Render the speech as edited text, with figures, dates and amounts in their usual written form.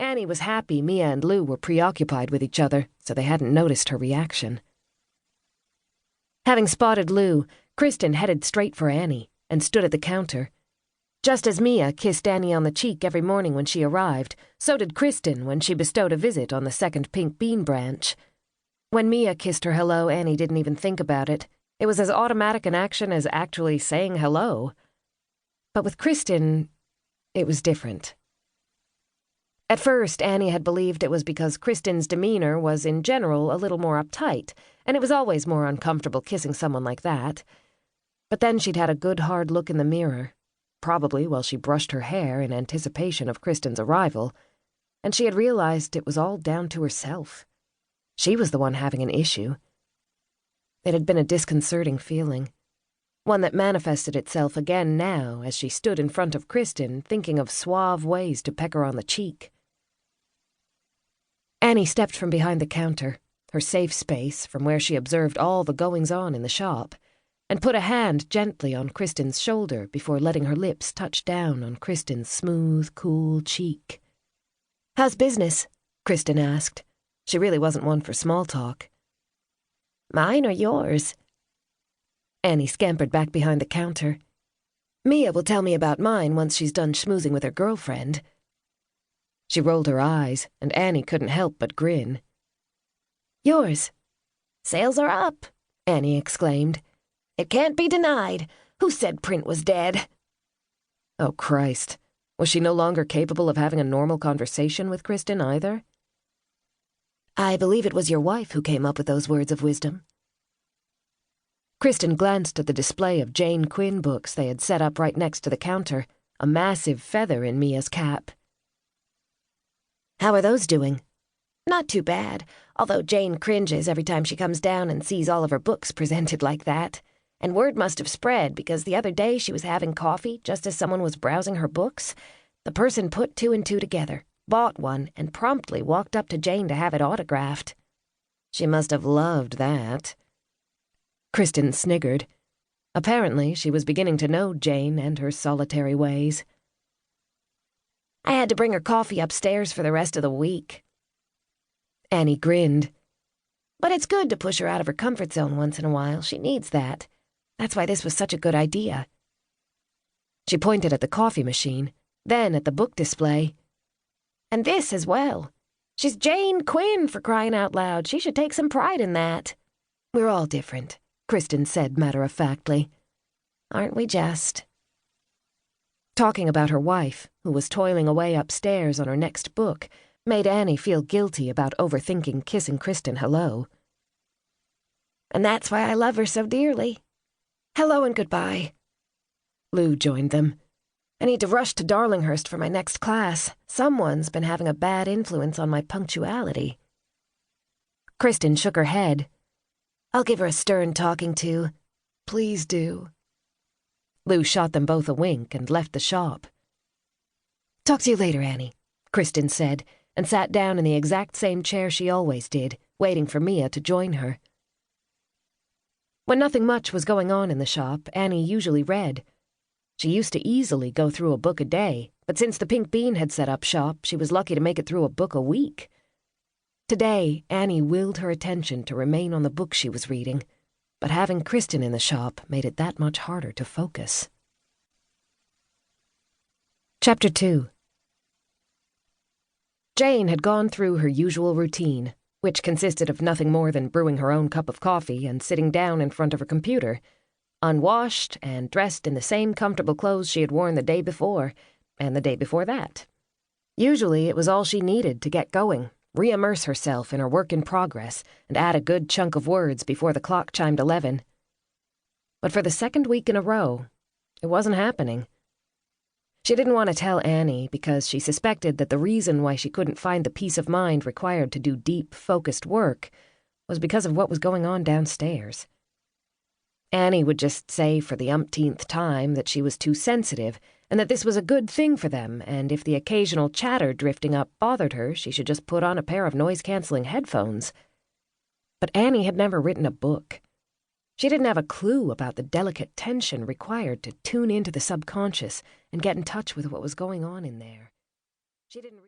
Annie was happy Mia and Lou were preoccupied with each other, so they hadn't noticed her reaction. Having spotted Lou, Kristin headed straight for Annie and stood at the counter. Just as Mia kissed Annie on the cheek every morning when she arrived, so did Kristin when she bestowed a visit on the second pink bean branch. When Mia kissed her hello, Annie didn't even think about it. It was as automatic an action as actually saying hello. But with Kristin, it was different. At first, Annie had believed it was because Kristin's demeanor was in general a little more uptight, and it was always more uncomfortable kissing someone like that. But then she'd had a good hard look in the mirror, probably while she brushed her hair in anticipation of Kristin's arrival, and she had realized it was all down to herself. She was the one having an issue. It had been a disconcerting feeling, one that manifested itself again now as she stood in front of Kristin, thinking of suave ways to peck her on the cheek. Annie stepped from behind the counter, her safe space from where she observed all the goings-on in the shop, and put a hand gently on Kristin's shoulder before letting her lips touch down on Kristin's smooth, cool cheek. "How's business?" Kristin asked. She really wasn't one for small talk. "Mine or yours?" Annie scampered back behind the counter. "Mia will tell me about mine once she's done schmoozing with her girlfriend." She rolled her eyes, and Annie couldn't help but grin. "Yours?" "Sales are up," Annie exclaimed. "It can't be denied. Who said print was dead?" Oh, Christ. Was she no longer capable of having a normal conversation with Kristin either? "I believe it was your wife who came up with those words of wisdom." Kristin glanced at the display of Jane Quinn books they had set up right next to the counter, a massive feather in Mia's cap. "How are those doing?" "Not too bad, although Jane cringes every time she comes down and sees all of her books presented like that. And word must have spread because the other day she was having coffee just as someone was browsing her books. The person put two and two together, bought one, and promptly walked up to Jane to have it autographed. She must have loved that." Kristin sniggered. Apparently, she was beginning to know Jane and her solitary ways. "I had to bring her coffee upstairs for the rest of the week." Annie grinned. "But it's good to push her out of her comfort zone once in a while. She needs that. That's why this was such a good idea." She pointed at the coffee machine, then at the book display. "And this as well. She's Jane Quinn, for crying out loud. She should take some pride in that." "We're all different," Kristin said matter-of-factly. "Aren't we just?" Talking about her wife, who was toiling away upstairs on her next book, made Annie feel guilty about overthinking kissing Kristin hello. "And that's why I love her so dearly. Hello and goodbye." Lou joined them. "I need to rush to Darlinghurst for my next class. Someone's been having a bad influence on my punctuality." Kristin shook her head. "I'll give her a stern talking to." "Please do." Lou shot them both a wink and left the shop. "Talk to you later, Annie," Kristin said, and sat down in the exact same chair she always did, waiting for Mia to join her. When nothing much was going on in the shop, Annie usually read. She used to easily go through a book a day, but since the Pink Bean had set up shop, she was lucky to make it through a book a week. Today, Annie willed her attention to remain on the book she was reading, but having Kristin in the shop made it that much harder to focus. Chapter 2. Jane had gone through her usual routine, which consisted of nothing more than brewing her own cup of coffee and sitting down in front of her computer, unwashed and dressed in the same comfortable clothes she had worn the day before, and the day before that. Usually it was all she needed to get going, re-immerse herself in her work in progress, and add a good chunk of words before the clock chimed 11. But for the second week in a row, it wasn't happening. She didn't want to tell Annie because she suspected that the reason why she couldn't find the peace of mind required to do deep, focused work was because of what was going on downstairs. Annie would just say for the umpteenth time that she was too sensitive and that this was a good thing for them, and if the occasional chatter drifting up bothered her, she should just put on a pair of noise-canceling headphones. But Annie had never written a book. She didn't have a clue about the delicate tension required to tune into the subconscious and get in touch with what was going on in there. She didn't